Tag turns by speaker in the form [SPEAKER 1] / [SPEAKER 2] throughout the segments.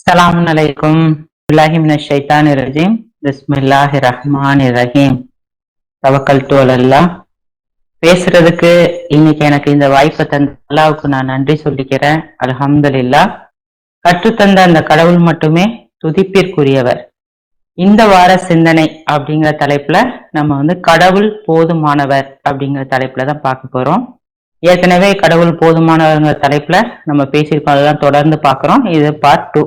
[SPEAKER 1] அஸ்ஸலாமு அலைக்கும் பில்லாஹி மினஷ் ஷைத்தானிர் ரஜீம் பிஸ்மில்லாஹிர் ரஹ்மானிர் ரஹீம் தவக்கல்து அலல்லாஹ். பேசுறதுக்கு இன்னைக்கு எனக்கு இந்த வாய்ப்பை தந்த அல்லாஹ்வுக்கு நான் நன்றி சொல்லிக்கிறேன். அல்ஹம்துலில்லாஹ். கற்றுத்தந்த அந்த கடவுள் மட்டுமே துதிப்பிற்குரியவர். இந்த வார சிந்தனை அப்படிங்கிற தலைப்புல நம்ம கடவுள் போதுமானவர் அப்படிங்கிற தலைப்புல தான் பார்க்க போறோம். ஏற்கனவே கடவுள் போதுமானவர்ங்கிற தலைப்புல நம்ம பேசியிருக்கோம், அதெல்லாம் தொடர்ந்து பார்க்கிறோம். இது பார்ட் 2.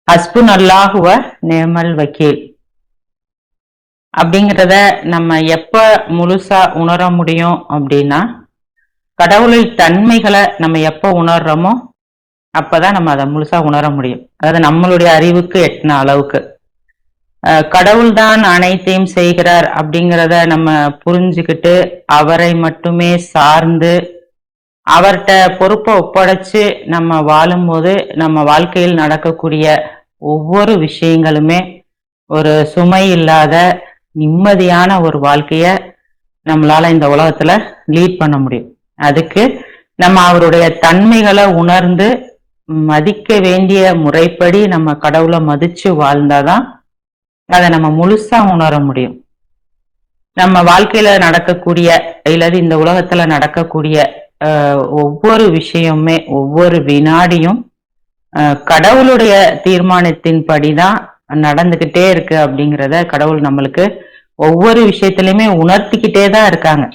[SPEAKER 1] ஹஸ்புன் அல்லாஹுவ நேமல் வக்கீல் அப்படிங்கிறத நம்ம எப்ப முழுசா உணர முடியும் அப்படின்னா, கடவுளின் தன்மைகளை நம்ம எப்ப உணர்றோமோ அப்பதான் நம்ம அதை முழுசா உணர முடியும். அதாவது நம்மளுடைய அறிவுக்கு எட்டின அளவுக்கு கடவுள் தான் அனைத்தையும் செய்கிறார் அப்படிங்கிறத நம்ம புரிஞ்சுக்கிட்டு அவரை மட்டுமே சார்ந்து அவர்கிட்ட பொறுப்பை ஒப்படைச்சு நம்ம வாழும்போது நம்ம வாழ்க்கையில் நடக்கக்கூடிய ஒவ்வொரு விஷயங்களுமே ஒரு சுமை இல்லாத நிம்மதியான ஒரு வாழ்க்கைய நம்மளால இந்த உலகத்துல லீட் பண்ண முடியும். அதுக்கு நம்ம அவருடைய தன்மைகளை உணர்ந்து மதிக்க வேண்டிய முறைப்படி நம்ம கடவுளை மதிச்சு வாழ்ந்தாதான் அதை நம்ம முழுசா உணர முடியும். நம்ம வாழ்க்கையில நடக்கக்கூடிய இல்லது இந்த உலகத்துல நடக்கக்கூடிய ஒவ்வொரு விஷயமுமே ஒவ்வொரு வினாடியும் கடவுளுடைய தீர்மானத்தின்படிதான் நடந்துகிட்டே இருக்கு அப்படிங்கிறத கடவுள் நம்மளுக்கு ஒவ்வொரு விஷயத்திலுமே உணர்த்திக்கிட்டே தான் இருக்காங்க.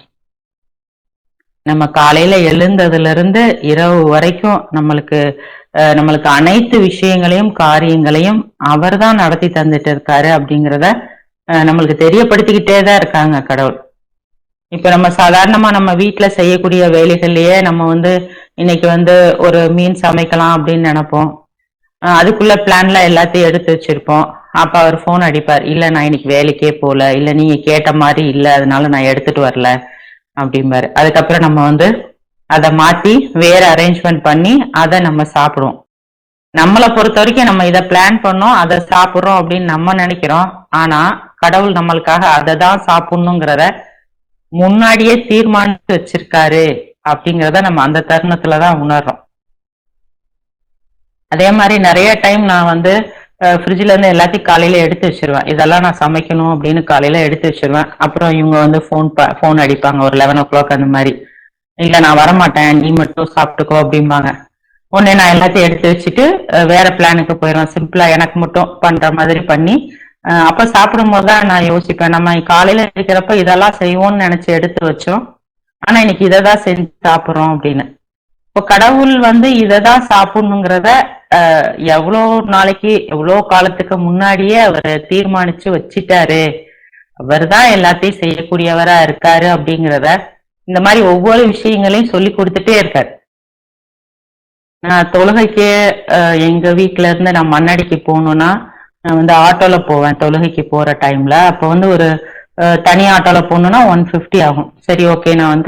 [SPEAKER 1] நம்ம காலையில எழுந்ததுல இருந்து இரவு வரைக்கும் நம்மளுக்கு அனைத்து விஷயங்களையும் காரியங்களையும் அவர் தான் நடத்தி தந்துட்டு இருக்காரு அப்படிங்கிறத நம்மளுக்கு தெரியப்படுத்திக்கிட்டே தான் இருக்காங்க கடவுள். இப்ப நம்ம சாதாரணமா நம்ம வீட்டுல செய்யக்கூடிய வேலைகள்லயே நம்ம இன்னைக்கு ஒரு மீன் சமைக்கலாம் அப்படின்னு நினைப்போம். அதுக்குள்ள பிளான்ல எல்லாத்தையும் எடுத்து வச்சிருப்போம். அப்ப அவர் போன் அடிப்பார், இல்ல நான் இன்னைக்கு வேலைக்கே போல, இல்ல நீங்க கேட்ட மாதிரி இல்ல, அதனால நான் எடுத்துட்டு வரல அப்படிம்பாரு. அதுக்கப்புறம் நம்ம அதை மாத்தி வேற அரேஞ்ச்மெண்ட் பண்ணி அதை நம்ம சாப்பிடுவோம். நம்மளை பொறுத்த வரைக்கும் நம்ம இதை பிளான் பண்ணோம், அதை சாப்பிடுறோம் அப்படின்னு நம்ம நினைக்கிறோம். ஆனா கடவுள் நம்மளுக்காக அதை தான் சாப்பிடணுங்கிறத முன்னாடியே தீர்மானித்து வச்சிருக்காரு அப்படிங்கிறத நம்ம அந்த தருணத்துலதான் உணர்றோம். அதே மாதிரி நிறைய டைம் நான் ஃப்ரிட்ஜ்ல இருந்து எல்லாத்தையும் காலையில எடுத்து வச்சிருவேன். இதெல்லாம் நான் சமைக்கணும் அப்படின்னு காலையில எடுத்து வச்சிருவேன். அப்புறம் இவங்க போன் அடிப்பாங்க ஒரு 11 o'clock அந்த மாதிரி. இல்ல நான் வரமாட்டேன், நீ மட்டும் சாப்பிட்டுக்கோ அப்படிம்பாங்க. உடனே நான் எல்லாத்தையும் எடுத்து வச்சுட்டு வேற பிளானுக்கு போயிடுவேன். சிம்பிளா எனக்கு மட்டும் பண்ற மாதிரி பண்ணி அப்ப சாப்பிடும் போதுதான் நான் யோசிப்பேன், நம்ம காலையில இருக்கிறப்ப இதெல்லாம் செய்வோம்னு நினைச்சு எடுத்து வச்சோம், ஆனா இன்னைக்கு இதைதான் செஞ்சு சாப்பிடுறோம் அப்படின்னு. இப்போ கடவுள் இதைதான் சாப்பிடணுங்கிறத எவ்வளோ நாளைக்கு எவ்வளோ காலத்துக்கு முன்னாடியே அவர் தீர்மானிச்சு வச்சிட்டாரு. அவர் தான் எல்லாத்தையும் செய்யக்கூடியவரா இருக்காரு அப்படிங்கிறத இந்த மாதிரி ஒவ்வொரு விஷயங்களையும் சொல்லி கொடுத்துட்டே இருக்காரு. நான் தொழுகைக்கு எங்க வீட்டுல இருந்து நான் மண்ணடிக்கு போகணும்னா நான் ஆட்டோல போவேன். தொழுகைக்கு போற டைம்ல அப்ப ஒரு தனி ஆட்டோல போகணும்னா 150 ஆகும். சரி, ஓகே, நான்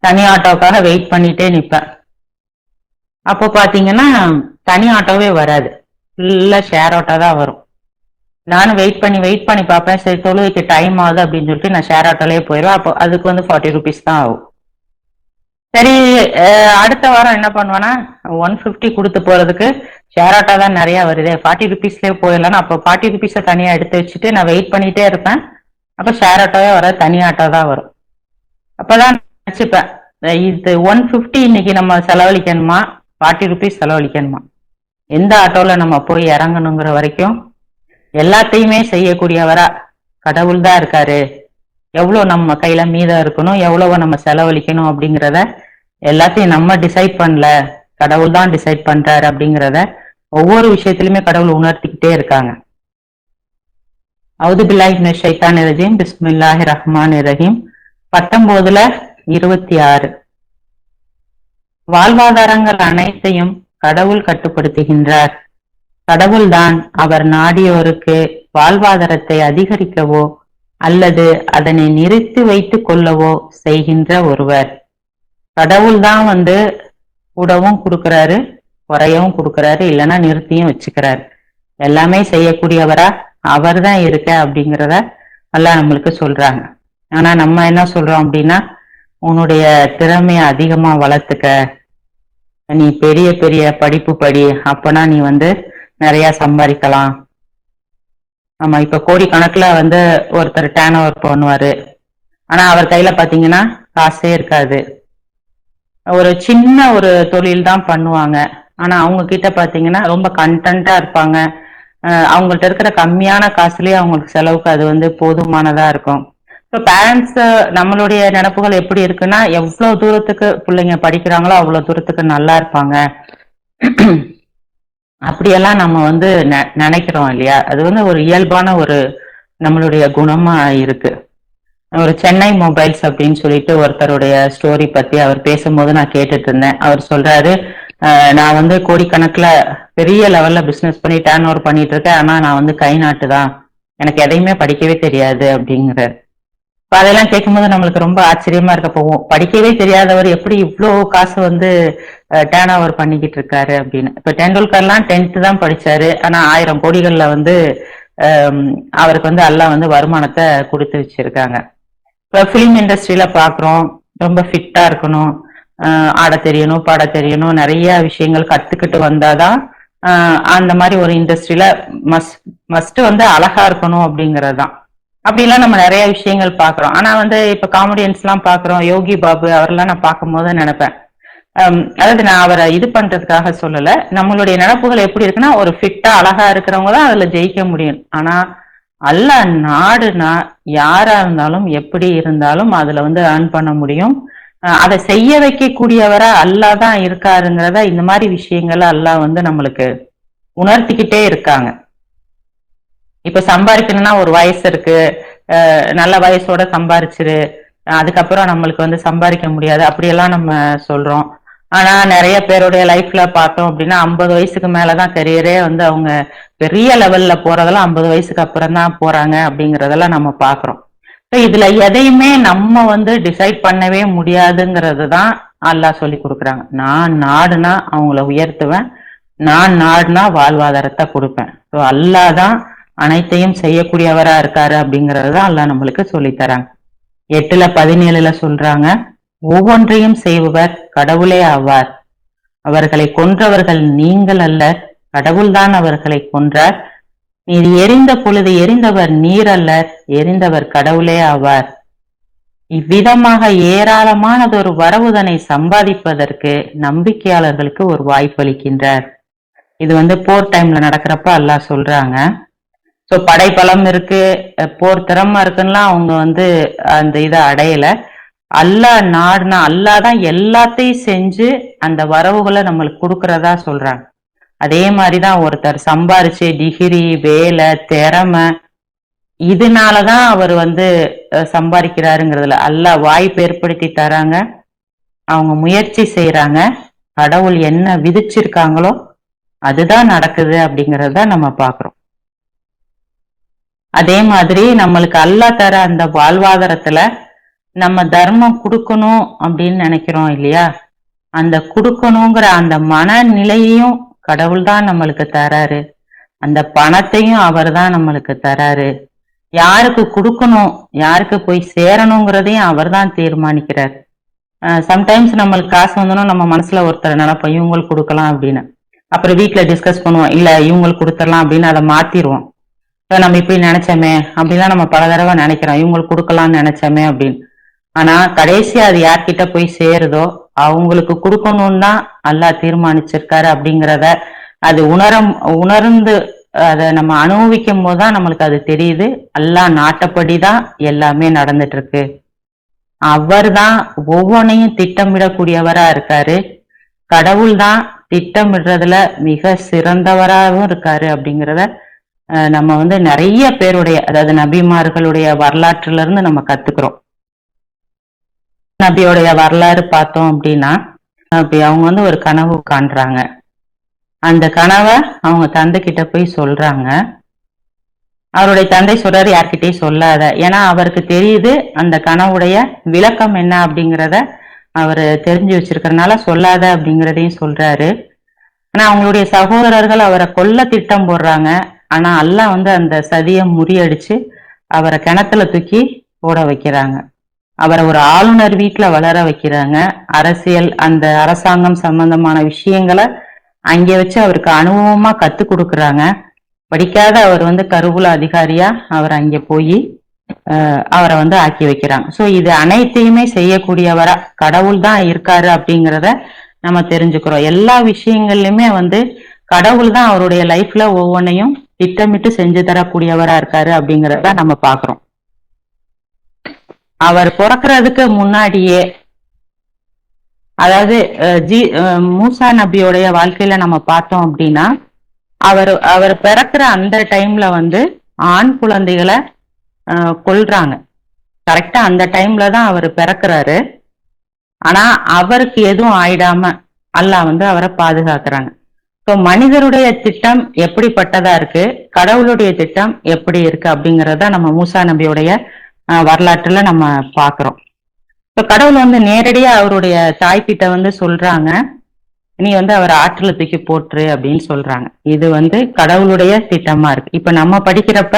[SPEAKER 1] தனி ஆட்டோக்காக வெயிட் பண்ணிட்டே நிப்பேன். அப்போ பாத்தீங்கன்னா தனி ஆட்டோவே வராது, ஃபுல்லா ஷேர் ஆட்டோ தான் வரும். நானும் வெயிட் பண்ணி பார்ப்பேன். சரி, தொழுகைக்கு டைம் ஆகுது அப்படின்னு சொல்லிட்டு நான் ஷேர் ஆட்டோலயே போயிடுவேன். அப்போ அதுக்கு 40 rupees தான் ஆகும். சரி, அடுத்த வாரம் என்ன பண்ணுவேன்னா 150 கொடுத்து போறதுக்கு ஷேர் ஆட்டோ தான் நிறைய வருது, 40 rupeesலயே போயிடலான்னு அப்போ 40 rupees தனியா எடுத்து வச்சுட்டு நான் வெயிட் பண்ணிட்டே இருப்பேன். அப்ப ஷேர் ஆட்டோவே வர, தனி ஆட்டோ தான் வரும். அப்பதான் நினைச்சுப்பேன், இது 150 இன்னைக்கு நம்ம செலவழிக்கணுமா 40 rupees செலவழிக்கணுமா? எந்த ஆட்டோல நம்ம போய் இறங்கணுங்கிற வரைக்கும் எல்லாத்தையுமே செய்யக்கூடியவரா கடவுள் தான் இருக்காரு. எவ்வளவு நம்ம கையில மீதம் இருக்கணும், எவ்வளவு நம்ம செலவழிக்கணும் அப்படிங்கிறத எல்லாத்தையும் நம்ம டிசைட் பண்ணல, கடவுள் தான் டிசைட் பண்றாரு அப்படிங்கிறத ஒவ்வொரு விஷயத்திலுமே கடவுள் உணர்த்திக்கிட்டே இருக்காங்க. அவுது பில்லாஹி மினஷ் ஷைத்தானிர் ரஜீம் பிஸ்மில்லாஹிர் ரஹ்மானிர் ரஹீம் 19:26. வாழ்வாதாரங்கள் அனைத்தையும் கடவுள் கட்டுப்படுத்துகின்றார். கடவுள்தான் அவர் நாடியோருக்கு வாழ்வாதாரத்தை அதிகரிக்கவோ அல்லது அதனை நிறுத்தி வைத்து கொள்ளவோ செய்கின்ற ஒருவர். கடவுள் தான் கூடவும் கொடுக்கறாரு, குறையவும் கொடுக்கறாரு, இல்லைன்னா நிறுத்தியும் வச்சுக்கிறாரு. எல்லாமே செய்யக்கூடியவரா அவர் தான் இருக்க அப்படிங்கிறத எல்லாம் நம்மளுக்கு சொல்றாங்க. ஆனா நம்ம என்ன சொல்றோம் அப்படின்னா, உன்னுடைய திறமைய அதிகமா வளர்த்துக்க, நீ பெரிய பெரிய படிப்பு படி, அப்பனா நீ நிறைய சம்பாதிக்கலாம். ஆமா, இப்ப கோடி கணக்குல வந்து ஒருத்தர் டேர்ன் ஓவர் பண்ணுவாரு. ஆனா அவர் கையில பாத்தீங்கன்னா காசே இருக்காது. ஒரு சின்ன ஒரு தொழில் தான் பண்ணுவாங்க. ஆனா அவங்க கிட்ட பாத்தீங்கன்னா ரொம்ப கண்டென்ட்டா இருப்பாங்க. அவங்கள்ட்ட இருக்கிற கம்மியான காசுலயே அவங்களுக்கு செலவுக்கு அது வந்து போதுமானதா இருக்கும். இப்போ பேரண்ட்ஸ் நம்மளுடைய நினப்புகள் எப்படி இருக்குன்னா, எவ்வளவு தூரத்துக்கு பிள்ளைங்க படிக்கிறாங்களோ அவ்வளவு தூரத்துக்கு நல்லா இருப்பாங்க. அப்படியெல்லாம் நம்ம வந்து நினைக்கிறோம் இல்லையா? அது வந்து ஒரு இயல்பான ஒரு நம்மளுடைய குணமா இருக்கு. ஒரு சென்னை மொபைல்ஸ் அப்படின்னு சொல்லிட்டு ஒருத்தருடைய ஸ்டோரி பத்தி அவர் பேசும்போது நான் கேட்டுட்டு இருந்தேன். அவர் சொல்றாரு, நான் வந்து கோடிக்கணக்குல பெரிய லெவல்ல பிசினஸ் பண்ணி டேர்ன் ஓவர் பண்ணிட்டு இருக்கேன். ஆனா நான் வந்து கை நாட்டு தான், எனக்கு எதையுமே படிக்கவே தெரியாது அப்படிங்கிறார். இப்ப அதெல்லாம் கேட்கும்போது நம்மளுக்கு ரொம்ப ஆச்சரியமா இருக்க போவோம். படிக்கவே தெரியாதவர் எப்படி இவ்வளோ காசு வந்து டேர்ன் ஓவர் பண்ணிக்கிட்டு இருக்காரு அப்படின்னு. இப்ப டெண்டுல்கர்லாம் 10th தான் படிச்சாரு. ஆனா 1000 கோடிகள்ல வந்து அவருக்கு வந்து எல்லாம் வந்து வருமானத்தை கொடுத்து வச்சிருக்காங்க. இப்போ ஃபிலிம் இண்டஸ்ட்ரியில பாக்குறோம், ரொம்ப ஃபிட்டா இருக்கணும், ஆட தெரியணும், பாட தெரியணும், நிறைய விஷயங்கள் கத்துக்கிட்டு வந்தாதான் அந்த மாதிரி ஒரு இண்டஸ்ட்ரியில மஸ்ட் வந்து அழகா இருக்கணும் அப்படிங்கறதுதான். அப்படிலாம் நம்ம நிறைய விஷயங்கள் பாக்குறோம். ஆனா வந்து இப்ப காமெடியன்ஸ் எல்லாம் பாக்குறோம், யோகி பாபு அவரெல்லாம் நான் பார்க்கும் போது நினைப்பேன், அதாவது நான் அவரை இது பண்றதுக்காக சொல்லல, நம்மளுடைய நினப்புகள் எப்படி இருக்குன்னா ஒரு ஃபிட்டா அழகா இருக்கிறவங்க தான் அதுல ஜெயிக்க முடியும். ஆனா அல்ல நாடுனா யாரா இருந்தாலும் எப்படி இருந்தாலும் அதுல வந்து ஏர்ன் பண்ண முடியும். அதை செய்ய வைக்கக்கூடியவரா அல்லா தான் இருக்காருங்கிறத இந்த மாதிரி விஷயங்கள் எல்லாம் வந்து நம்மளுக்கு உணர்த்திக்கிட்டே இருக்காங்க. இப்ப சம்பாதிக்கணும்னா ஒரு வயசு இருக்கு, நல்ல வயசோட சம்பாரிச்சிரு, அதுக்கப்புறம் நம்மளுக்கு வந்து சம்பாதிக்க முடியாது அப்படியெல்லாம் நம்ம சொல்றோம். ஆனா நிறைய பேருடைய லைஃப்ல பார்த்தோம் அப்படின்னா 50 வயசுக்கு மேலதான் கரியரே வந்து அவங்க பெரிய லெவல்ல போறதெல்லாம் 50 வயசுக்கு அப்புறம் தான் போறாங்க அப்படிங்கறதெல்லாம் நம்ம பாக்குறோம். இதுல எதையுமே நம்ம வந்து டிசைட் பண்ணவே முடியாதுங்கிறது தான் அல்லாஹ் சொல்லி கொடுக்குறாங்க. நான் நாடுனா அவங்கள உயர்த்துவேன், நான் நாடுனா வாழ்வாதாரத்தை கொடுப்பேன். ஸோ அல்லாஹ் தான் அனைத்தையும் செய்யக்கூடியவரா இருக்காரு அப்படிங்கறது தான் அல்லாஹ் நம்மளுக்கு சொல்லி தராங்க. 8:17 சொல்றாங்க, ஒவ்வொன்றையும் செய்பவர் கடவுளே ஆவார். அவர்களை கொன்றவர்கள் நீங்கள் அல்ல, கடவுள்தான் அவர்களை கொன்றார். நீர் எரிந்த பொழுது எரிந்தவர் நீர் அல்ல, எரிந்தவர் கடவுளே ஆவார். இவ்விதமாக ஏராளமானதொரு வரவுதனை சம்பாதிப்பதற்கு நம்பிக்கையாளர்களுக்கு ஒரு வாய்ப்பளிக்கின்றார். இது வந்து போர் டைம்ல நடக்கிறப்ப அல்லாஹ் சொல்றாங்க. சோ படைபலம் இருக்கு, போர் திறமை இருக்குன்னா அவங்க வந்து அந்த இதை அடையல. அல்லாஹ் நாடுனா அல்லாஹ் தான் எல்லாத்தையும் செஞ்சு அந்த வரவுகளை நம்மளுக்கு கொடுக்கறதா சொல்றாங்க. அதே மாதிரிதான் ஒருத்தர் சம்பாரிச்சு டிகிரி, வேலை, திறமை இதனாலதான் அவர் வந்து சம்பாதிக்கிறாருங்கிறதுல அல்லாஹ் வாய்ப்பு ஏற்படுத்தி தராங்க. அவங்க முயற்சி செய்யறாங்க, கடவுள் என்ன விதிச்சிருக்காங்களோ அதுதான் நடக்குது அப்படிங்கறத நம்ம பாக்குறோம். அதே மாதிரி நம்மளுக்கு அல்லாஹ் தர அந்த வாழ்வாதாரத்துல நம்ம தர்மம் கொடுக்கணும் அப்படின்னு நினைக்கிறோம் இல்லையா? அந்த கொடுக்கணுங்கிற அந்த மனநிலையையும் கடவுள் தான் நம்மளுக்கு தராரு. அந்த பணத்தையும் அவர் தான் நம்மளுக்கு தராரு. யாருக்கு கொடுக்கணும், யாருக்கு போய் சேரணுங்கிறதையும் அவர் தான் தீர்மானிக்கிறார். சம்டைம்ஸ் நம்மளுக்கு காசு வந்தோம்னா நம்ம மனசுல ஒருத்தர் நினைப்போம் இவங்களுக்கு கொடுக்கலாம் அப்படின்னு. அப்புறம் வீட்டுல டிஸ்கஸ் பண்ணுவோம், இல்ல இவங்களுக்கு கொடுத்துடலாம் அப்படின்னு அதை மாத்திருவோம். நம்ம இப்படி நினைச்சோமே அப்படிலாம் நம்ம பல தடவை நினைக்கிறோம், இவங்களுக்கு கொடுக்கலாம்னு நினைச்சோமே அப்படின்னு. ஆனா கடைசியா அது யார்கிட்ட போய் சேருதோ அவங்களுக்கு கொடுக்கணும்னு தான் அல்லாஹ் தீர்மானிச்சிருக்காரு அப்படிங்கிறத அது உணர்ந்து அதை நம்ம அனுபவிக்கும் போதுதான் நம்மளுக்கு அது தெரியுது. அல்லாஹ் நாட்டப்படிதான் எல்லாமே நடந்துட்டு இருக்கு. அவர் தான் ஒவ்வொன்னையும் திட்டமிடக்கூடியவரா இருக்காரு. கடவுள் தான் திட்டமிடுறதுல மிக சிறந்தவராகவும் இருக்காரு அப்படிங்கிறத நம்ம வந்து நிறைய பேருடைய, அதாவது நபிமார்களுடைய வரலாற்றுல இருந்து நம்ம கத்துக்கிறோம். நபியோடைய வரலாறு பார்த்தோம் அப்படின்னா, அவங்க வந்து ஒரு கனவு காண்றாங்க. அந்த கனவை அவங்க தந்தை கிட்ட போய் சொல்றாங்க. அவருடைய தந்தை சொல்றாரு யார்கிட்டயும் சொல்லாத, ஏன்னா அவருக்கு தெரியுது அந்த கனவுடைய விளக்கம் என்ன அப்படிங்கிறத அவரு தெரிஞ்சு வச்சிருக்கிறதுனால சொல்லாத அப்படிங்கிறதையும் சொல்றாரு. ஆனா அவங்களுடைய சகோதரர்கள் அவரை கொல்ல திட்டம் போடுறாங்க. ஆனா அல்லாஹ் வந்து அந்த சதியை முறியடிச்சு அவரை கிணத்துல தூக்கி போட வைக்கிறாங்க. அவரை ஒரு ஆளுநர் வீட்டுல வளர வைக்கிறாங்க. அரசியல், அந்த அரசாங்கம் சம்பந்தமான விஷயங்களை அங்க வச்சு அவருக்கு அனுபவமா கத்து கொடுக்குறாங்க. படிக்காத அவர் கருவூல அதிகாரியா அவர் அங்க போய் அவரை ஆக்கி வைக்கிறாங்க. சோ இது அனைத்தையுமே செய்யக்கூடியவரா கடவுள் தான் இருக்காரு அப்படிங்கிறத நம்ம தெரிஞ்சுக்கிறோம். எல்லா விஷயங்கள்லயுமே கடவுள் தான் அவருடைய லைஃப்ல ஒவ்வொன்னையும் திட்டமிட்டு செஞ்சு தரக்கூடியவரா இருக்காரு அப்படிங்கறத நம்ம பாக்குறோம். அவர் பிறக்கிறதுக்கு முன்னாடியே, அதாவது மூசா நபியோடைய வாழ்க்கையில நம்ம பார்த்தோம் அப்படின்னா, அவர் பிறக்கிற அந்த டைம்ல ஆண் குழந்தைகளை கொல்றாங்க. கரெக்டா அந்த டைம்ல தான் அவர் பிறக்கிறாரு. ஆனா அவருக்கு எதுவும் ஆயிடாம அல்லாஹ் அவரை பாதுகாக்கிறாங்க. ஸோ மனிதருடைய திட்டம் எப்படிப்பட்டதா இருக்கு, கடவுளுடைய திட்டம் எப்படி இருக்கு அப்படிங்கறத நம்ம மூசா நபியுடைய வரலாற்றுல நம்ம பாக்குறோம். இப்போ கடவுள் நேரடியா அவருடைய தாய்கிட்ட சொல்றாங்க, நீ அவர் ஆற்றுல தூக்கி போட்டுரு அப்படின்னு சொல்றாங்க. இது கடவுளுடைய திட்டமா இருக்கு. இப்ப நம்ம படிக்கிறப்ப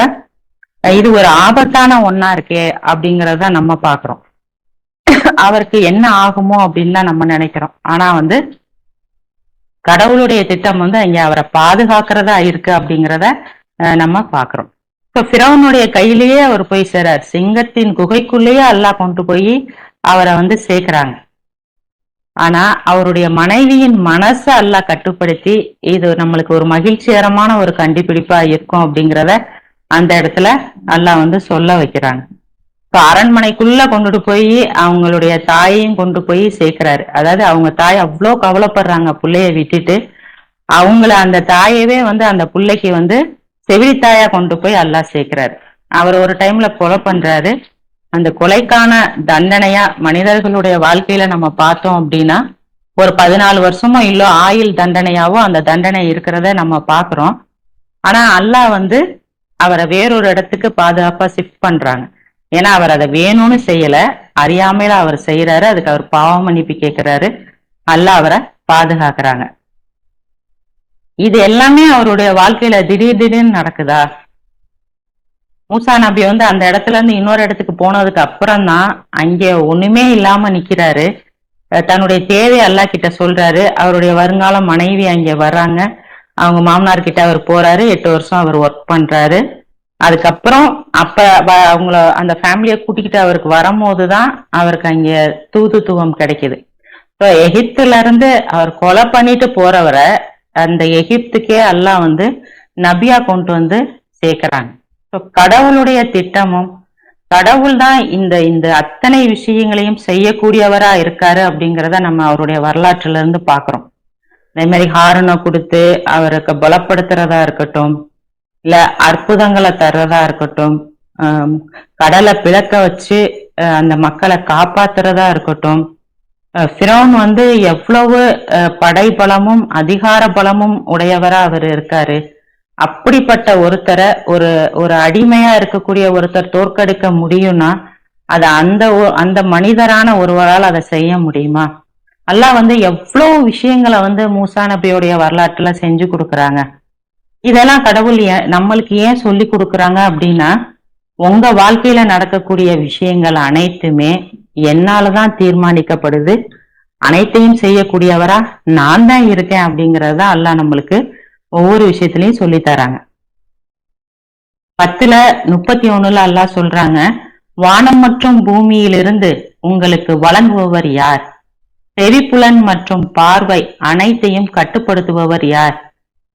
[SPEAKER 1] இது ஒரு ஆபத்தான ஒன்னா இருக்கே அப்படிங்கறத நம்ம பாக்குறோம். அவருக்கு என்ன ஆகுமோ அப்படின்னு தான் நம்ம நினைக்கிறோம். ஆனா கடவுளுடைய திட்டம் அங்க அவரை பாதுகாக்கிறதா இருக்கு அப்படிங்கிறத நம்ம பாக்குறோம். இப்ப ஃபிரௌனுடைய கையிலேயே அவர் போய் சேரார். சிங்கத்தின் குகைக்குள்ளேயே அல்லாஹ் கொண்டு போய் அவரை சேர்க்கிறாங்க. ஆனா அவருடைய மனைவியின் மனசை அல்லாஹ் கட்டுப்படுத்தி இது நம்மளுக்கு ஒரு மகிழ்ச்சிகரமான ஒரு கண்டுபிடிப்பா இருக்கும் அப்படிங்கிறத அந்த இடத்துல அல்லாஹ் சொல்ல வைக்கிறாங்க. இப்ப அரண்மனைக்குள்ள கொண்டுட்டு போய் அவங்களுடைய தாயையும் கொண்டு போய் சேர்க்கிறாரு. அதாவது அவங்க தாய் அவ்வளோ கவலைப்படுறாங்க புள்ளைய விட்டுட்டு. அவங்கள அந்த தாயவே அந்த பிள்ளைக்கு செவிலித்தாயா கொண்டு போய் அல்லாஹ் சேர்க்கிறாரு. அவர் ஒரு டைம்ல கொலை பண்றாரு. அந்த கொலைக்கான தண்டனையா மனிதர்களுடைய வாழ்க்கையில நம்ம பார்த்தோம் அப்படின்னா ஒரு 14 வருஷமோ இல்ல ஆயுள் தண்டனையாவோ அந்த தண்டனை இருக்கிறத நம்ம பாக்குறோம். ஆனா அல்லாஹ் அவரை வேறொரு இடத்துக்கு பாதுகாப்பா ஷிஃப்ட் பண்றாங்க. ஏன்னா அவர் அதை வேணும்னு செய்யல, அறியாமையில அவர் செய்யறாரு. அதுக்கு அவர் பாவ மன்னிப்பு கேட்கிறாரு. அல்லாஹ் அவரை பாதுகாக்கிறாங்க. இது எல்லாமே அவருடைய வாழ்க்கையில திடீர்னு நடக்குதா? மூசா நபி அந்த இடத்துல இருந்து இன்னொரு இடத்துக்கு போனதுக்கு அப்புறம் தான் அங்கே ஒண்ணுமே இல்லாம நிக்கிறாரு. தன்னுடைய தேவை அல்லாஹ் கிட்ட சொல்றாரு. அவருடைய வருங்கால மனைவி அங்க வர்றாங்க. அவங்க மாமனார் கிட்ட அவர் போறாரு. 8 வருஷம் அவர் ஒர்க் பண்றாரு. அதுக்கப்புறம் அவங்கள அந்த ஃபேமிலியை கூட்டிக்கிட்டு அவருக்கு வரும்போதுதான் அவருக்கு அங்க தூதுத்துவம் கிடைக்குது. இப்போ எகிப்துல இருந்து அவர் கொலை பண்ணிட்டு போறவரை அந்த எகிப்துக்கே அல்லாஹ் நபியா கொண்டு சேர்க்கிறாங்க. கடவுளுடைய திட்டமும் கடவுள் தான் இந்த அத்தனை விஷயங்களையும் செய்யக்கூடியவரா இருக்காரு அப்படிங்கிறத நம்ம அவருடைய வரலாற்றுல இருந்து பாக்குறோம். அதே மாதிரி ஹாரனை கொடுத்து அவருக்கு பலப்படுத்துறதா இருக்கட்டும், இல்ல அற்புதங்களை தர்றதா இருக்கட்டும், கடலை பிளக்க வச்சு அந்த மக்களை காப்பாத்துறதா இருக்கட்டும். ஃபிரௌன் எவ்வளவு படைபலமும் அதிகார பலமும் உடையவரா அவர் இருக்காரு. அப்படிப்பட்ட ஒருத்தரை ஒரு அடிமையா இருக்கக்கூடிய ஒருத்தர் தோற்கடிக்க முடியும்னா அது அந்த மனிதரான ஒருவரால் அதை செய்ய முடியுமா? அல்லாஹ் எவ்வளவு விஷயங்களை மூசா நபியோடைய வரலாற்றுல செஞ்சு கொடுக்குறாங்க. இதெல்லாம் கடவுள் நம்மளுக்கு ஏன் சொல்லி கொடுக்குறாங்க அப்படின்னா, உங்க வாழ்க்கையில நடக்கக்கூடிய விஷயங்கள் அனைத்துமே என்னாலதான் தீர்மானிக்கப்படுது, அனைத்தையும் செய்யக்கூடியவரா நான் தான் இருக்கேன் அப்படிங்கறத அல்லாஹ் நம்மளுக்கு ஒவ்வொரு விஷயத்திலையும் சொல்லி தராங்க. 10:31 அல்லாஹ் சொல்றாங்க, வானம் மற்றும் பூமியிலிருந்து உங்களுக்கு வழங்குபவர் யார்? செவிப்புலன் மற்றும் பார்வை அனைத்தையும் கட்டுப்படுத்துபவர் யார்?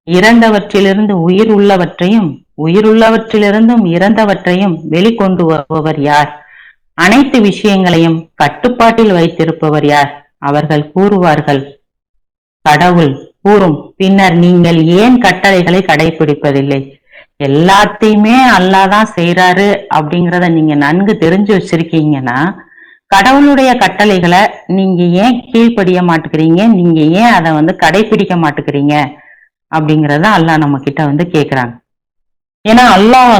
[SPEAKER 1] இறந்தவற்றிலிருந்து உயிர் உள்ளவற்றையும் உயிருள்ளவற்றிலிருந்தும் இறந்தவற்றையும் வெளிக்கொண்டு வருபவர் யார்? அனைத்து விஷயங்களையும் கட்டுப்பாட்டில் வைத்திருப்பவர் யார்? அவர்கள் கூறுவார்கள், கடவுள். கூறும், பின்னர் நீங்கள் ஏன் கட்டளைகளை கடைபிடிப்பதில்லை? எல்லாத்தையுமே அல்லாஹ் தான் செய்யறாரு அப்படிங்கிறத நீங்க நன்கு தெரிஞ்சு வச்சிருக்கீங்கன்னா கடவுளுடைய கட்டளைகளை நீங்க ஏன் கீழ்ப்படிய மாட்டுக்கிறீங்க? நீங்க ஏன் அதை கடைபிடிக்க மாட்டுக்கிறீங்க அப்படிங்கறத அல்லாஹ் நம்ம கிட்ட கேக்குறாங்க. ஏன்னா அல்லாஹ்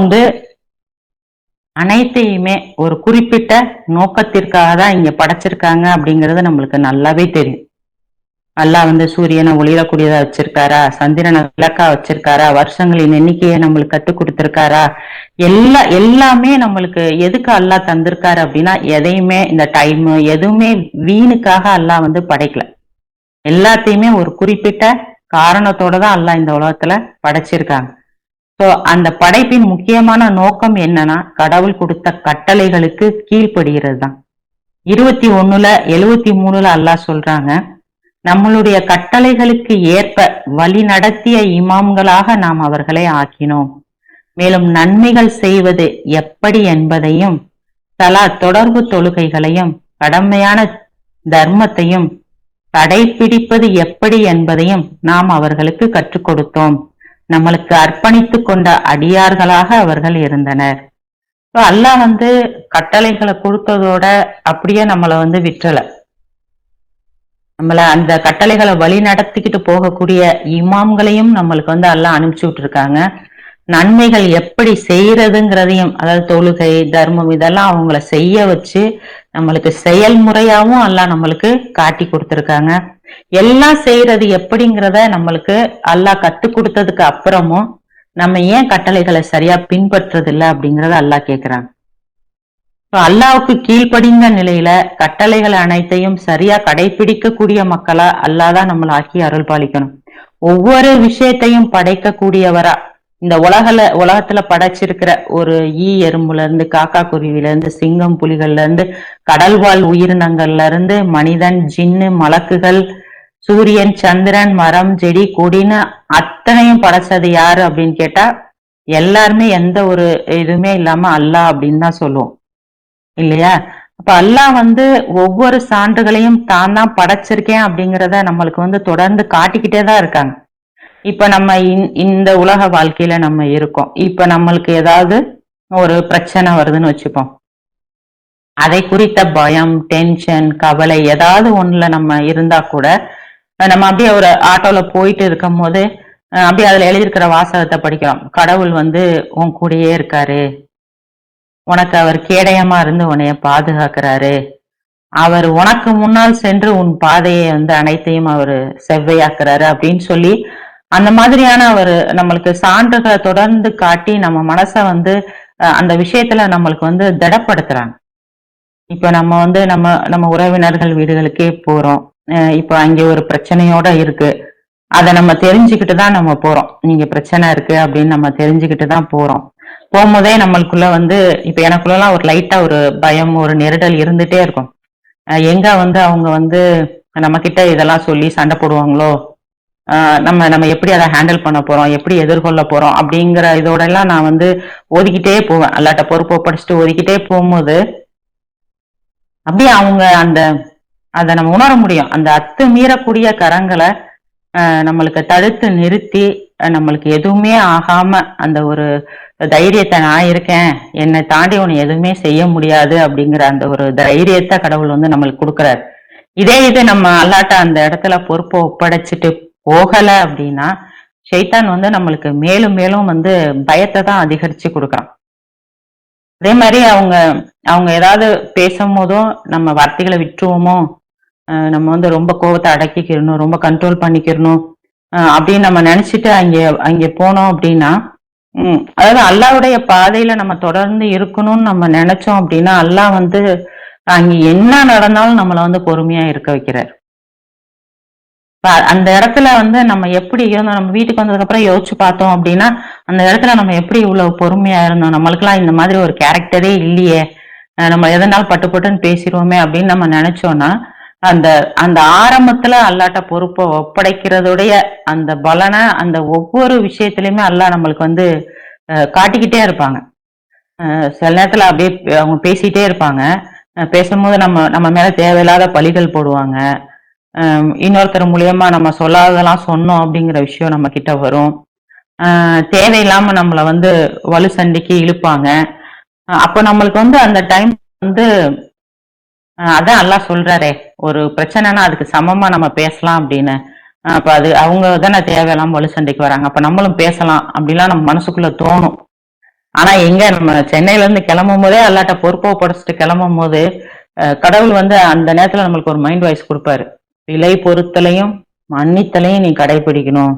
[SPEAKER 1] அனைத்தையுமே ஒரு குறிப்பிட்ட நோக்கத்திற்காக தான் இங்க படைச்சிருக்காங்க அப்படிங்கறது நம்மளுக்கு நல்லாவே தெரியும். அல்லாஹ் சூரியனை ஒளிரக்கூடியதா வச்சிருக்காரா, சந்திரனை விளக்கா வச்சிருக்காரா, வருஷங்களின் எண்ணிக்கையை நம்மளுக்கு கத்து கொடுத்திருக்காரா, எல்லாமே நம்மளுக்கு எதுக்கு அல்லாஹ் தந்திருக்காரு அப்படின்னா, எதையுமே இந்த டைம் எதுவுமே வீணுக்காக அல்லாஹ் படைக்கல. எல்லாத்தையுமே ஒரு குறிப்பிட்ட காரணத்தோட தான் அல்லாஹ் இந்த உலகத்துல படைச்சிருக்காங்க. சோ அந்த படைப்பின் முக்கியமான நோக்கம் என்னன்னா கடவுள் கொடுத்த கட்டளைகளுக்கு கீழ்ப்படுகிறது தான். 21:73 அல்லாஹ் சொல்றாங்க, நம்மளுடைய கட்டளைகளுக்கு ஏற்ப வழி நடத்திய இமாம்களாக நாம் அவர்களை ஆக்கினோம். மேலும் நன்மைகள் செய்வது எப்படி என்பதையும், தொடர்பு தொழுகைகளையும், கடமையான தர்மத்தையும் கடைபிடிப்பது எப்படி என்பதையும் நாம் அவர்களுக்கு கற்றுக் கொடுத்தோம். நம்மளுக்கு அர்ப்பணித்து கொண்ட அடியார்களாக அவர்கள் இருந்தனர். அல்லாஹ் கட்டளைகளை கொடுத்ததோட அப்படியே நம்மளை விட்டுறல. நம்மள அந்த கட்டளைகளை வழி நடத்திக்கிட்டு போகக்கூடிய இமாம்களையும் நம்மளுக்கு அல்லாஹ் அனுப்பிச்சு விட்டுருக்காங்க. நன்மைகள் எப்படி செய்யறதுங்கிறதையும், அதாவது தொழுகை தர்மம் இதெல்லாம் அவங்கள செய்ய வச்சு நம்மளுக்கு செயல்முறையாவும் அல்லாஹ் நம்மளுக்கு காட்டி கொடுத்திருக்காங்க. எல்லாம் செய்யறது எப்படிங்கிறத நம்மளுக்கு அல்லாஹ் கத்து கொடுத்ததுக்கு அப்புறமும் நம்ம ஏன் கட்டளைகளை சரியா பின்பற்றுறது இல்லை அப்படிங்கறத அல்லாஹ் கேக்குறாங்க. அல்லாவுக்கு கீழ்ப்படிந்த நிலையில கட்டளைகள் அனைத்தையும் சரியா கடைபிடிக்க கூடிய மக்களா அல்லாதான் நம்மளை ஆக்கி அருள் பாலிக்கணும். ஒவ்வொரு விஷயத்தையும் படைக்கக்கூடியவரா இந்த உலகத்துல படைச்சிருக்கிற ஒரு எறும்புல இருந்து, காக்கா குருவில இருந்து, சிங்கம் புலிகள்ல இருந்து, கடல்வாழ் உயிரினங்கள்ல இருந்து, மனிதன் ஜின்னு மலக்குகள், சூரியன் சந்திரன் மரம் செடி கொடின்னு அத்தனையும் படைச்சது யாரு அப்படின்னு கேட்டா எல்லாருமே எந்த ஒரு இதுவுமே இல்லாம அல்லாஹ் அப்படின்னு தான் சொல்லுவோம் இல்லையா? அப்ப அல்லாஹ் ஒவ்வொரு சான்றுகளையும் தான் தான் படைச்சிருக்கேன் அப்படிங்கிறத நம்மளுக்கு தொடர்ந்து காட்டிக்கிட்டே தான் இருக்காங்க. இப்ப நம்ம இந்த உலக வாழ்க்கையில நம்ம இருக்கோம். இப்ப நம்மளுக்கு ஏதாவது ஒரு பிரச்சனை வருதுன்னு வச்சுப்போம். அதை குறித்த பயம், டென்ஷன், கவலை ஏதாவது ஒண்ணுல நம்ம இருந்தா கூட நம்ம அப்படியே ஒரு ஆட்டோல போயிட்டு இருக்கும் போது அப்படியே அதுல எழுதியிருக்கிற வாசகத்தை படிக்கிறோம். கடவுள் உன் கூடயே இருக்காரு, உனக்கு அவர் கேடயமா இருந்து உன்னைய பாதுகாக்கிறாரு, அவர் உனக்கு முன்னால் சென்று உன் பாதையை அனைத்தையும் அவர் செவ்வையாக்குறாரு அப்படின்னு சொல்லி அந்த மாதிரியான அவர் நம்மளுக்கு சான்றுகளை தொடர்ந்து காட்டி நம்ம மனசை அந்த விஷயத்துல நம்மளுக்கு திடப்படுத்துறாங்க. இப்ப நம்ம நம்ம உறவினர்கள் வீடுகளுக்கே போறோம். இப்ப அங்க ஒரு பிரச்சனையோட இருக்கு, அதை நம்ம தெரிஞ்சுக்கிட்டு தான் நம்ம போறோம். நீங்க பிரச்சனை இருக்கு அப்படின்னு நம்ம தெரிஞ்சுக்கிட்டு தான் போறோம். போகும்போதே நம்மளுக்குள்ள இப்ப எனக்குள்ளலாம் ஒரு லைட்டா ஒரு பயம், ஒரு நெருடல் இருந்துட்டே இருக்கும். எங்க அவங்க நம்ம கிட்ட இதெல்லாம் சொல்லி சண்டை போடுவாங்களோ, நம்ம எப்படி அதை ஹேண்டில் பண்ண போறோம், எப்படி எதிர்கொள்ள போறோம் அப்படிங்கிற இதோட எல்லாம் நான் ஓதிக்கிட்டே போவேன். அல்லாட்ட பொறுப்பை படிச்சுட்டு ஓதிக்கிட்டே போகும்போது அப்படியே அவங்க அதை நம்ம உணர முடியும். அந்த மீறக்கூடிய கரங்களை நம்மளுக்கு தடுத்து நிறுத்தி நம்மளுக்கு எதுவுமே ஆகாம அந்த ஒரு தைரியத்தை, நான் இருக்கேன், என்னை தாண்டி உன்னை எதுவுமே செய்ய முடியாது அப்படிங்கிற அந்த ஒரு தைரியத்தை கடவுள் நம்மளுக்கு கொடுக்குறாரு. இதே இது நம்ம அல்லாட்ட அந்த இடத்துல பொறுப்பை ஒப்படைச்சிட்டு போகல அப்படின்னா ஷைத்தான் நம்மளுக்கு மேலும் மேலும் பயத்தை தான் அதிகரிச்சு கொடுக்குறான். அதே மாதிரி அவங்க ஏதாவது பேசும் போதும் நம்ம வார்த்தைகளை விட்டுருவோமோ, நம்ம ரொம்ப கோபத்தை அடக்கிக்கிறணும், ரொம்ப கண்ட்ரோல் பண்ணிக்கிறணும் அப்படின்னு நம்ம நினைச்சிட்டு அங்கே போனோம் அப்படின்னா அதாவது அல்லாவுடைய பாதையில நம்ம தொடர்ந்து இருக்கணும்னு நம்ம நினைச்சோம் அப்படின்னா அல்லாஹ் அங்க என்ன நடந்தாலும் நம்மள பொறுமையா இருக்க வைக்கிறார். அந்த இடத்துல நம்ம எப்படி இருந்தோம், நம்ம வீட்டுக்கு வந்ததுக்கு அப்புறம் யோசிச்சு பார்த்தோம் அப்படின்னா அந்த இடத்துல நம்ம எப்படி இவ்வளவு பொறுமையா இருந்தோம், நம்மளுக்கெல்லாம் இந்த மாதிரி ஒரு கேரக்டரே இல்லையே, நம்ம எதனாலும் பட்டு பட்டுன்னு பேசிடுவோமே அப்படின்னு நம்ம நினைச்சோம்னா அந்த அந்த ஆரம்பத்துல அல்லாட்ட பொறுப்பை ஒப்படைக்கிறதுடைய அந்த பலனை அந்த ஒவ்வொரு விஷயத்திலயுமே அல்லாஹ் நம்மளுக்கு காட்டிக்கிட்டே இருப்பாங்க. சில நேரத்துல அப்படியே அவங்க பேசிட்டே இருப்பாங்க. பேசும்போது நம்ம மேல தேவையில்லாத பழிகள் போடுவாங்க. இன்னொருத்தர் மூலியமா நம்ம சொல்லாததெல்லாம் சொன்னோம் அப்படிங்கிற விஷயம் நம்ம கிட்ட வரும். தேவையில்லாம நம்மள வலு சண்டைக்கு இழுப்பாங்க. அப்போ நம்மளுக்கு அந்த டைம் அதான் அல்லாஹ் சொல்றாரே, ஒரு பிரச்சனைனா அதுக்கு சமமா நம்ம பேசலாம் அப்படின்னு. அப்ப அது அவங்க தானே தேவையில்லாம வலு சண்டைக்கு வராங்க, அப்ப நம்மளும் பேசலாம் அப்படிலாம் நம்ம மனசுக்குள்ள தோணும். ஆனா எங்க நம்ம சென்னையில இருந்து கிளம்பும் போதே அல்லாட்ட பொறுப்பை படைச்சிட்டு கிளம்பும் போது கடவுள் அந்த நேரத்துல நம்மளுக்கு ஒரு மைண்ட் வாய்ஸ் கொடுப்பாரு. விலை பொறுத்தலையும் மன்னித்தலையும் நீ கடைபிடிக்கணும்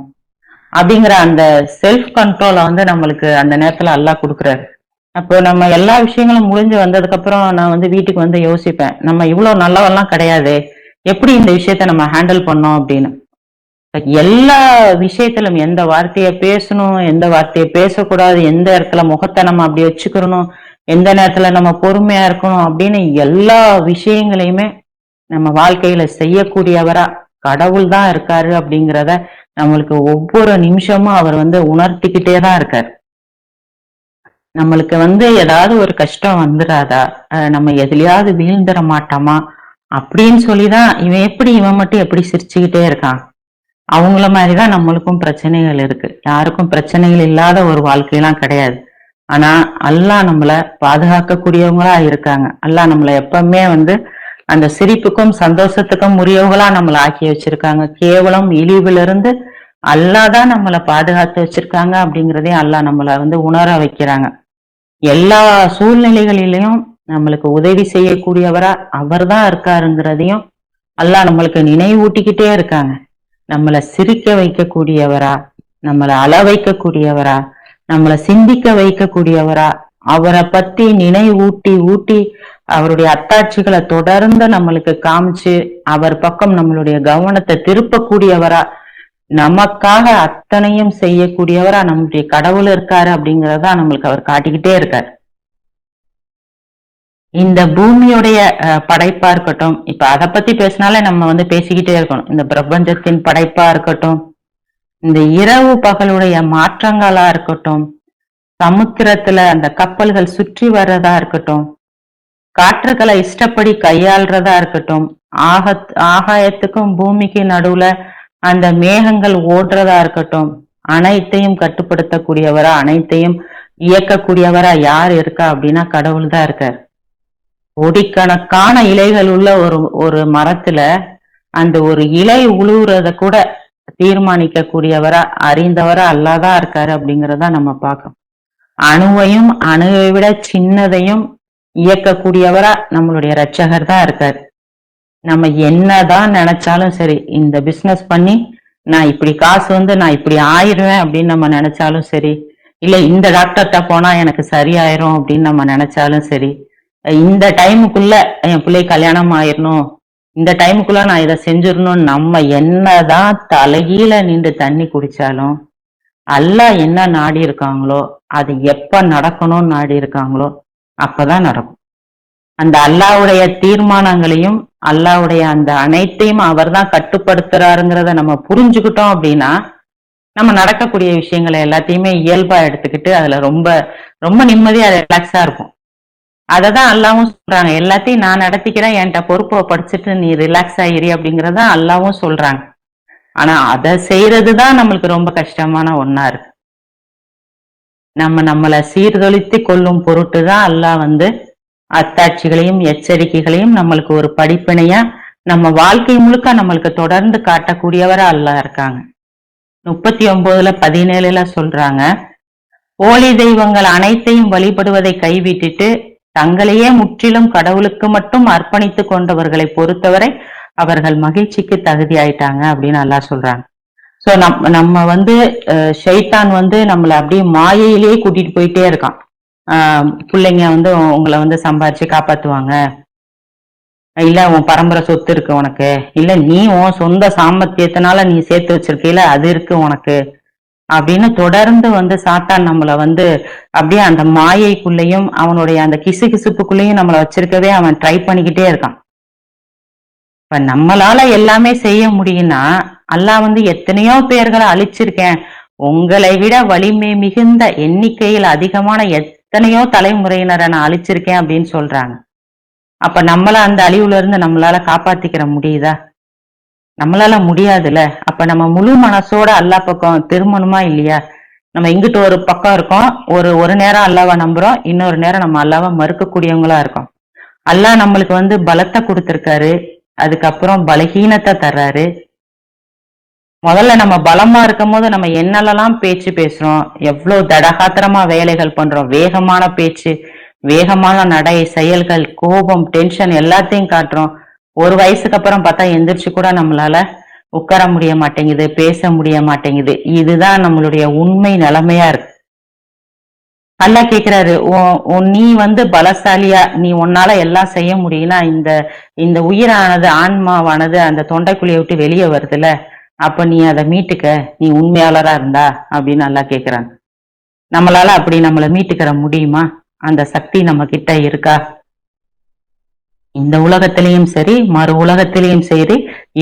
[SPEAKER 1] அப்படிங்கிற அந்த செல்ஃப் கண்ட்ரோலை நம்மளுக்கு அந்த நேரத்துல அல்லாஹ் கொடுக்குறாரு. அப்போ நம்ம எல்லா விஷயங்களும் முடிஞ்சு வந்ததுக்கு அப்புறம் நான் வீட்டுக்கு யோசிப்பேன், நம்ம இவ்வளவு நல்லவெல்லாம் கிடையாது, எப்படி இந்த விஷயத்த நம்ம ஹேண்டில் பண்ணோம் அப்படின்னு. எல்லா விஷயத்திலும் எந்த வார்த்தையை பேசணும், எந்த வார்த்தையை பேசக்கூடாது, எந்த இடத்துல முகத்தை நம்ம அப்படி வச்சுக்கிறணும், எந்த நேரத்துல நம்ம பொறுமையா இருக்கணும் அப்படின்னு எல்லா விஷயங்களையுமே நம்ம வாழ்க்கையில செய்யக்கூடியவரா கடவுள் தான் இருக்காரு அப்படிங்கிறத நம்மளுக்கு ஒவ்வொரு நிமிஷமும் அவர் உணர்த்திக்கிட்டே தான் இருக்காரு. நம்மளுக்கு ஏதாவது ஒரு கஷ்டம் வந்துடாதா, நம்ம எதுலயாவது வீழ்ந்துட மாட்டோமா அப்படின்னு சொல்லிதான் இவன் மட்டும் எப்படி சிரிச்சுக்கிட்டே இருக்கான். அவங்கள மாதிரிதான் நம்மளுக்கும் பிரச்சனைகள் இருக்கு. யாருக்கும் பிரச்சனைகள் இல்லாத ஒரு வாழ்க்கையெல்லாம் கிடையாது. ஆனா அல்லாஹ் நம்மள பாதுகாக்கக்கூடியவங்களா இருக்காங்க. அல்லாஹ் நம்மள எப்பவுமே அந்த சிரிப்புக்கும் சந்தோஷத்துக்கும் உரியவங்களா நம்மள ஆக்கி வச்சிருக்காங்க. கேவலம் இழிவிலிருந்து அல்லாஹ் தான் நம்மள பாதுகாத்து வச்சிருக்காங்க அப்படிங்கிறதையும் அல்லாஹ் நம்மள உணர வைக்கிறாங்க. எல்லா சூழ்நிலைகளிலையும் நம்மளுக்கு உதவி செய்யக்கூடியவரா அவர் தான் இருக்காருங்கிறதையும் அல்லாஹ் நம்மளுக்கு நினைவூட்டிக்கிட்டே இருக்காங்க. நம்மளை சிரிக்க வைக்கக்கூடியவரா, நம்மளை அழ வைக்கக்கூடியவரா, நம்மளை சிந்திக்க வைக்கக்கூடியவரா, அவரை பத்தி நினைவூட்டி ஊட்டி அவருடைய அத்தாட்சிகளை தொடர்ந்து நம்மளுக்கு காமிச்சு அவர் பக்கம் நம்மளுடைய கவனத்தை திருப்பக்கூடியவரா, நமக்காக அத்தனையும் செய்யக்கூடியவரா நம்முடைய கடவுள் இருக்காரு அப்படிங்கறதா நம்மளுக்கு அவர் காட்டிக்கிட்டே இருக்காரு. இந்த பூமியுடைய படைப்பா இருக்கட்டும், இப்ப அதை பத்தி பேசினாலே நம்ம பேசிக்கிட்டே இருக்கணும். இந்த பிரபஞ்சத்தின் படைப்பா இருக்கட்டும், இந்த இரவு பகலுடைய மாற்றங்களா இருக்கட்டும், சமுத்திரத்துல அந்த கப்பல்கள் சுற்றி வர்றதா இருக்கட்டும், காற்றுகளை இஷ்டப்படி கையாள்றதா இருக்கட்டும், ஆகாயத்துக்கும் பூமிக்கு நடுவுல அந்த மேகங்கள் ஓடுறதா இருக்கட்டும், அனைத்தையும் கட்டுப்படுத்தக்கூடியவரா, அனைத்தையும் இயக்கக்கூடியவரா யார் இருக்கா அப்படின்னா கடவுள் தான் இருக்கார். கோடிக்கணக்கான இலைகள் உள்ள ஒரு மரத்துல அந்த ஒரு இலை உழுவுறத கூட தீர்மானிக்க கூடியவரா, அறிந்தவரா அல்லாதான் இருக்காரு அப்படிங்கறத நம்ம பார்க்கணும். அணுவையும் அணுவை விட சின்னதையும் இயக்கக்கூடியவரா நம்மளுடைய இரட்சகர் தான் இருக்காரு. நம்ம என்னதான் நினைச்சாலும் சரி, இந்த பிசினஸ் பண்ணி நான் இப்படி காசு நான் இப்படி ஆயிடுவேன் அப்படின்னு நம்ம நினைச்சாலும் சரி, இல்ல இந்த டாக்டர்கிட்ட போனா எனக்கு சரியாயிரும் அப்படின்னு நம்ம நினைச்சாலும் சரி, இந்த டைமுக்குள்ள என் பிள்ளை கல்யாணம் ஆயிரணும், இந்த டைமுக்குள்ள நான் இதை செஞ்சிடணும், நம்ம என்னதான் தலைகீழ நின்று தண்ணி குடிச்சாலும் அல்லாஹ் என்ன நாடி இருக்காங்களோ அது எப்ப நடக்கணும்னு நாடி இருக்காங்களோ அப்பதான் நடக்கும். அந்த அல்லாஹ்வுடைய தீர்மானங்களையும் அல்லாஹ்வுடைய அந்த அனைத்தையும் அவர் தான் கட்டுப்படுத்துறாருங்கிறத நம்ம புரிஞ்சுக்கிட்டோம் அப்படின்னா நம்ம நடக்கக்கூடிய விஷயங்களை எல்லாத்தையுமே இயல்பா எடுத்துக்கிட்டு அதுல ரொம்ப ரொம்ப நிம்மதியா ரிலாக்ஸா இருக்கும். அததான் அல்லாவும் சொல்றாங்க, எல்லாத்தையும் நான் நடத்திக்கிறேன், என்கிட்ட பொறுப்பை படிச்சுட்டு நீ ரிலாக்ஸ் ஆகிரி அப்படிங்கறத அல்லாவும் சொல்றாங்க. ஆனா அதை செய்யறதுதான் நம்மளுக்கு ரொம்ப கஷ்டமான ஒண்ணா இருக்கு. நம்மளை சீர்தொழித்து கொள்ளும் பொருட்டு தான் அல்லாஹ் அத்தாட்சிகளையும் எச்சரிக்கைகளையும் நம்மளுக்கு ஒரு படிப்பினையா நம்ம வாழ்க்கை முழுக்க நம்மளுக்கு தொடர்ந்து காட்டக்கூடியவரா அல்லாஹ் இருக்காங்க. 39:17 சொல்றாங்க, போலி தெய்வங்கள் அனைத்தையும் வழிபடுவதை கைவிட்டுட்டு தங்களையே முற்றிலும் கடவுளுக்கு மட்டும் அர்ப்பணித்து கொண்டவர்களை பொறுத்தவரை அவர்கள் மகிழ்ச்சிக்கு தகுதி ஆயிட்டாங்க அப்படின்னு அல்லாஹ் சொல்றாங்க. சோ நம்ம ஷைத்தான் நம்மளை அப்படியே மாயையிலேயே கூட்டிட்டு போயிட்டே இருக்கான். பிள்ளைங்க உங்களை சம்பாரிச்சு காப்பாத்துவாங்க, இல்ல உன் பரம்பரை சொத்து இருக்கு உனக்கு, இல்ல நீ உன் சொந்த சாமர்த்தியத்தினால நீ சேர்த்து வச்சிருக்கீல அது இருக்கு உனக்கு அப்படின்னு தொடர்ந்து சாத்தான் நம்மள அப்படியே அந்த மாயைக்குள்ளேயும் அவனுடைய அந்த கிசுகிசுப்புக்குள்ளேயும் நம்மளை வச்சிருக்கவே அவன் ட்ரை பண்ணிக்கிட்டே இருக்கான். இப்ப நம்மளால எல்லாமே செய்ய முடியும்னா அல்லாஹ் எத்தனையோ பேர்களை அழிச்சிருக்கேன், உங்களை விட வலிமை மிகுந்த எண்ணிக்கையில் அதிகமான எத்தனையோ தலைமுறையினரை நான் அழிச்சிருக்கேன் அப்படின்னு சொல்றாங்க. அப்ப நம்மள அந்த அழிவுல இருந்து நம்மளால காப்பாத்திக்கிற முடியுதா? நம்மளால முடியாதுல்ல. அப்ப நம்ம முழு மனசோட அல்லாஹ் பக்கம் திரும்பணுமா இல்லையா? நம்ம இங்கிட்டு ஒரு பக்கம் இருக்கோம், ஒரு நேரம் அல்லாஹ்வை நம்புறோம், இன்னொரு நேரம் நம்ம அல்லாஹ்வை மறுக்கக்கூடியவங்களா இருக்கோம். அல்லாஹ் நம்மளுக்கு பலத்தை கொடுத்திருக்காரு, அதுக்கப்புறம் பலகீனத்தை தர்றாரு. முதல்ல நம்ம பலமா இருக்கும் போது நம்ம என்னெல்லாம் பேச்சு பேசுறோம், எவ்வளவு தடகாத்திரமா வேலைகள் பண்றோம், வேகமான பேச்சு, வேகமான நடை, செயல்கள், கோபம், டென்ஷன் எல்லாத்தையும் காட்டுறோம். ஒரு வயசுக்கு அப்புறம் பார்த்தா எந்திரிச்சு கூட நம்மளால உட்கார முடிய மாட்டேங்குது, பேச முடிய மாட்டேங்குது. இதுதான் நம்மளுடைய உண்மை நிலைமையா இருக்கு. அல்லாஹ் கேக்குறாரு, நீ பலசாலியா, நீ உன்னால எல்லாம் செய்ய முடியும்னா இந்த உயிரானது, ஆன்மாவானது அந்த தொண்டைக்குழியை விட்டு வெளியே வருதுல, அப்ப நீ அதை மீட்டுக்க, நீ உண்மையாளரா இருந்தா அப்படின்னு நல்லா கேக்குறாங்க. நம்மளால அப்படி நம்மளை மீட்டுக்கிற முடியுமா? அந்த சக்தி நம்ம கிட்ட இருக்கா? இந்த உலகத்திலையும் சரி, மறு உலகத்திலையும் சரி,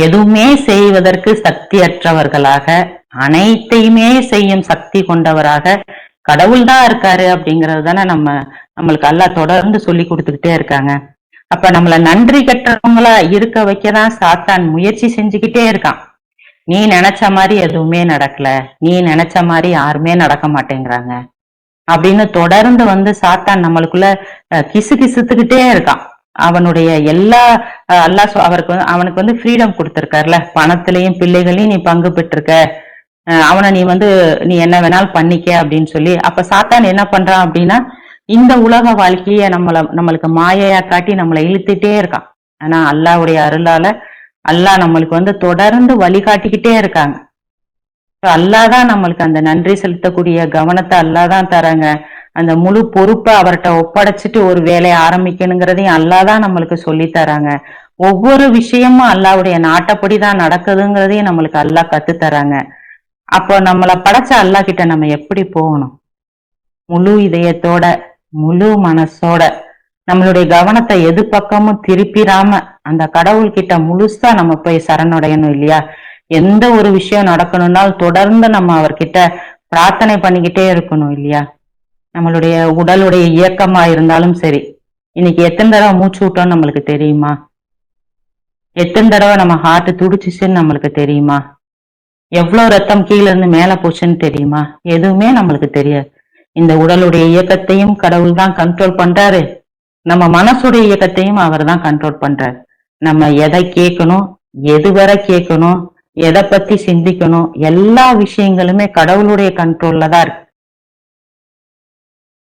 [SPEAKER 1] எதுவுமே செய்வதற்கு சக்தியற்றவர்களாக, அனைத்தையுமே செய்யும் சக்தி கொண்டவராக கடவுள் தான் இருக்காரு அப்படிங்கறது தானே நம்மளுக்கு அல்லாஹ் தொடர்ந்து சொல்லி கொடுத்துக்கிட்டே இருக்காங்க. அப்ப நம்மள நன்றி கெட்டவங்களா இருக்க வைக்கதான் சாத்தான் முயற்சி செஞ்சுக்கிட்டே இருக்கான். நீ நினைச்ச மாதிரி எதுவுமே நடக்கல, நீ நினைச்ச மாதிரி யாருமே நடக்க மாட்டேங்கிறாங்க அப்படின்னு தொடர்ந்து சாத்தான் நம்மளுக்குள்ள கிசு கிசுத்துக்கிட்டே இருக்கான். அவனுடைய எல்லா அவனுக்கு ஃப்ரீடம் கொடுத்திருக்காருல, பணத்திலையும் பிள்ளைகளையும் நீ பங்கு பெற்றிருக்க, அவனை நீ என்ன வேணாலும் பண்ணிக்க அப்படின்னு சொல்லி. அப்ப சாத்தான் என்ன பண்றான் அப்படின்னா, இந்த உலக வாழ்க்கைய நம்மளுக்கு மாயையா காட்டி நம்மளை இழுத்துட்டே இருக்கான். ஆனா அல்லாஹ்வுடைய அருளால அல்லாஹ் நம்மளுக்கு தொடர்ந்து வழிகாட்டிக்கிட்டே இருக்காங்க. அல்லாஹ் தான் நம்மளுக்கு அந்த நன்றி செலுத்தக்கூடிய கவனத்தை அல்லாஹ் தான் தராங்க. அந்த முழு பொறுப்பை அவர்கிட்ட ஒப்படைச்சிட்டு ஒரு வேலையை ஆரம்பிக்கணுங்கிறதையும் அல்லாஹ் தான் நம்மளுக்கு சொல்லி தராங்க. ஒவ்வொரு விஷயமும் அல்லாஹ்வுடைய நாட்டப்படிதான் நடக்குதுங்கிறதையும் நம்மளுக்கு அல்லாஹ் கத்து தராங்க. அப்போ நம்மளை படைச்ச அல்லாஹ் கிட்ட நம்ம எப்படி போகணும்? முழு இதயத்தோட, முழு மனசோட, நம்மளுடைய கவனத்தை எது பக்கமும் திருப்பிடாம அந்த கடவுள் கிட்ட முழுசா நம்ம போய் சரணடையணும் இல்லையா? எந்த ஒரு விஷயம் நடக்கணும்னாலும் தொடர்ந்து நம்ம அவர்கிட்ட பிரார்த்தனை பண்ணிக்கிட்டே இருக்கணும் இல்லையா? நம்மளுடைய உடலுடைய இயக்கமா இருந்தாலும் சரி, இன்னைக்கு எத்தனை தடவை மூச்சு விட்டோம்னு நம்மளுக்கு தெரியுமா? எத்தனை தடவை நம்ம ஹார்ட் துடிச்சுச்சுன்னு நம்மளுக்கு தெரியுமா? எவ்வளவு ரத்தம் கீழே இருந்து மேல போச்சுன்னு தெரியுமா? எதுவுமே நம்மளுக்கு தெரியாது. இந்த உடலுடைய இயக்கத்தையும் கடவுள் தான் கண்ட்ரோல் பண்றாரு, நம்ம மனசுடைய இயக்கத்தையும் அவர் தான் கண்ட்ரோல் பண்றாரு. நம்ம எதை கேட்கணும், எது வரை கேட்கணும், எதை பத்தி சிந்திக்கணும், எல்லா விஷயங்களுமே கடவுளுடைய கண்ட்ரோல்ல தான் இருக்கு.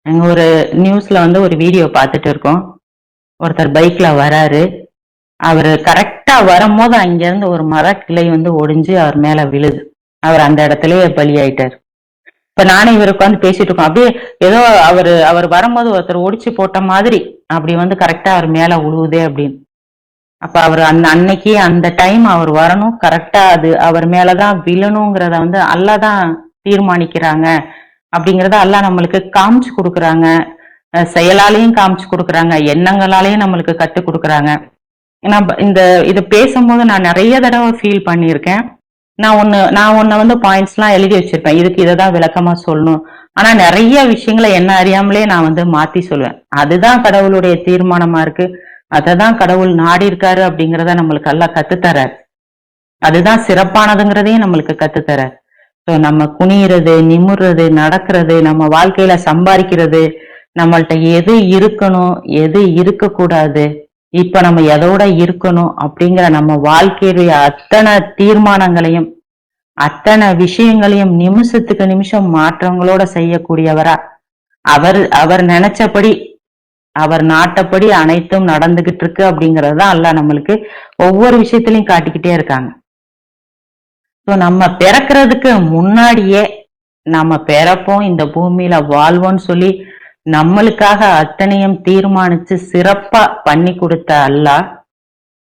[SPEAKER 1] நாங்க ஒரு நியூஸ்ல ஒரு வீடியோ பார்த்துட்டு இருக்கோம். ஒருத்தர் பைக்ல வராரு. அவரு கரெக்டா வரும்போது அங்க இருந்து ஒரு மரக்கிளை ஒடிஞ்சு அவர் மேல விழுது. அவர் அந்த இடத்துலயே பலியாயிட்டார். இப்ப நானும் இவரு உட்காந்து பேசிட்டு இருக்கோம். அப்படியே ஏதோ அவர் வரும்போது ஒருத்தர் ஒடிச்சு போட்ட மாதிரி அப்படி கரெக்டா அவர் மேல விழுவுதே அப்படின்னு. அப்ப அவர் அன்னைக்கு அந்த டைம் அவர் வரணும், கரெக்டா அது அவர் மேலதான் விழணுங்கிறத அல்லாஹ் தான் தீர்மானிக்கிறாங்க அப்படிங்கறத அல்லாஹ் நம்மளுக்கு காமிச்சு கொடுக்குறாங்க. செயலாலையும் காமிச்சு கொடுக்குறாங்க, எண்ணங்களாலையும் நம்மளுக்கு கத்து கொடுக்குறாங்க. இது பேசும்போது நான் நிறைய தடவை ஃபீல் பண்ணியிருக்கேன். நான் உன்னை பாயிண்ட்ஸ் எல்லாம் எழுதி வச்சிருப்பேன், இதுக்கு இததான் விளக்கமா சொல்லணும். ஆனா நிறைய விஷயங்களை என்ன அறியாமலே நான் மாத்தி சொல்லுவேன். அதுதான் கடவுளுடைய தீர்மானமா இருக்கு, அததான் கடவுள் நாடி இருக்காரு அப்படிங்கறத நம்மளுக்கு எல்லாம் கத்துத்தரார். அதுதான் சிறப்பானதுங்கிறதையும் நம்மளுக்கு கத்துத்தரார். ஸோ நம்ம குனியிறது, நிமிர்றது, நடக்கிறது, நம்ம வாழ்க்கையில சம்பாதிக்கிறது, நம்மள்ட்ட எது இருக்கணும், எது இருக்கக்கூடாது, இப்ப நம்ம எதோட இருக்கணும் அப்படிங்கிற நம்ம வாழ்க்கையுடைய அத்தனை தீர்மானங்களையும் அத்தனை விஷயங்களையும் நிமிஷத்துக்கு நிமிஷம் மாற்றங்களோட செய்யக்கூடியவரா அவர் நினைச்சபடி, அவர் நாட்டப்படி அனைத்தும் நடந்துகிட்டு இருக்கு அப்படிங்கறதுதான் அல்லாஹ் நம்மளுக்கு ஒவ்வொரு விஷயத்திலையும் காட்டிக்கிட்டே இருக்காங்க. ஸோ நம்ம பிறக்கிறதுக்கு முன்னாடியே நம்ம பிறப்போம், இந்த பூமியில வாழ்வோம்னு சொல்லி நம்மளுக்காக அத்தனையும் தீர்மானிச்சு சிறப்பா பண்ணி கொடுத்த அல்லாஹ்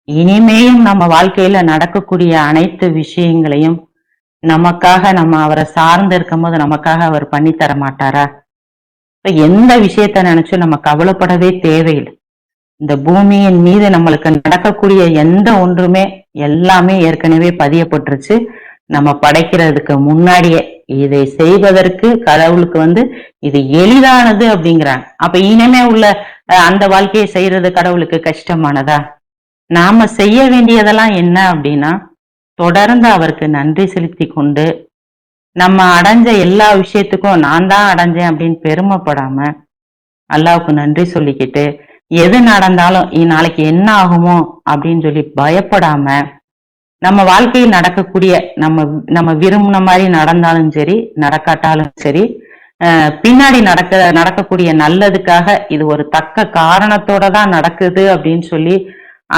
[SPEAKER 1] இனிமேயும் நம்ம வாழ்க்கையில நடக்கக்கூடிய அனைத்து விஷயங்களையும் நமக்காக, நம்ம அவரை சார்ந்து இருக்கும் போது நமக்காக அவர் பண்ணி தர மாட்டாரா? எந்த விஷயத்த நினைச்சும் நம்ம கவலைப்படவே தேவையில்லை. இந்த பூமியின் மீது நம்மளுக்கு நடக்கக்கூடிய எந்த ஒன்றுமே எல்லாமே ஏற்கனவே பதியப்பட்டுருச்சு. நம்ம படைக்கிறதுக்கு முன்னாடியே இதை செய்வதற்கு கடவுளுக்கு இது எளிதானது அப்படிங்கிறாங்க. அப்ப இனிமே உள்ள அந்த வாழ்க்கையை செய்யறது கடவுளுக்கு கஷ்டமானதா? நாம செய்ய வேண்டியதெல்லாம் என்ன அப்படின்னா, தொடர்ந்து அவருக்கு நன்றி செலுத்தி கொண்டு நம்ம அடைஞ்ச எல்லா விஷயத்துக்கும் நான் தான் அடைஞ்சேன் அப்படின்னு பெருமைப்படாம அல்லாவுக்கு நன்றி சொல்லிக்கிட்டு, எது நடந்தாலும் நாளைக்கு என்ன ஆகுமோ அப்படின்னு சொல்லி பயப்படாம, நம்ம வாழ்க்கையில் நடக்கக்கூடிய நம்ம விரும்பின மாதிரி நடந்தாலும் சரி, நடக்காட்டாலும் சரி, பின்னாடி நடக்கக்கூடிய நல்லதுக்காக இது ஒரு தக்க காரணத்தோட தான் நடக்குது அப்படின்னு சொல்லி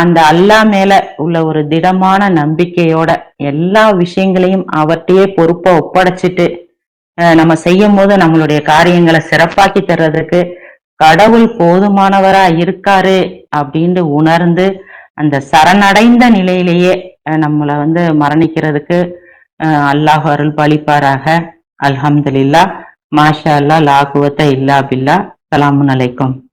[SPEAKER 1] அந்த அல்லாஹ் மேல உள்ள ஒரு திடமான நம்பிக்கையோட எல்லா விஷயங்களையும் அவர்கிட்டயே பொறுப்பா ஒப்படைச்சிட்டு நம்ம செய்யும் போது நம்மளுடைய காரியங்களை சிறப்பாக்கி தர்றதுக்கு கடவுள் போதுமானவரா இருக்காரு அப்படின்னு உணர்ந்து அந்த சரணடைந்த நிலையிலேயே நம்மளை மரணிக்கிறதுக்கு அல்லாஹ் அருள் பாலிப்பாராக. அல்ஹம்துலில்லாஹ். மாஷா அல்லாஹ். லா குவத்த இல்லா பில்லா. ஸலாமுன் அலைக்கும்.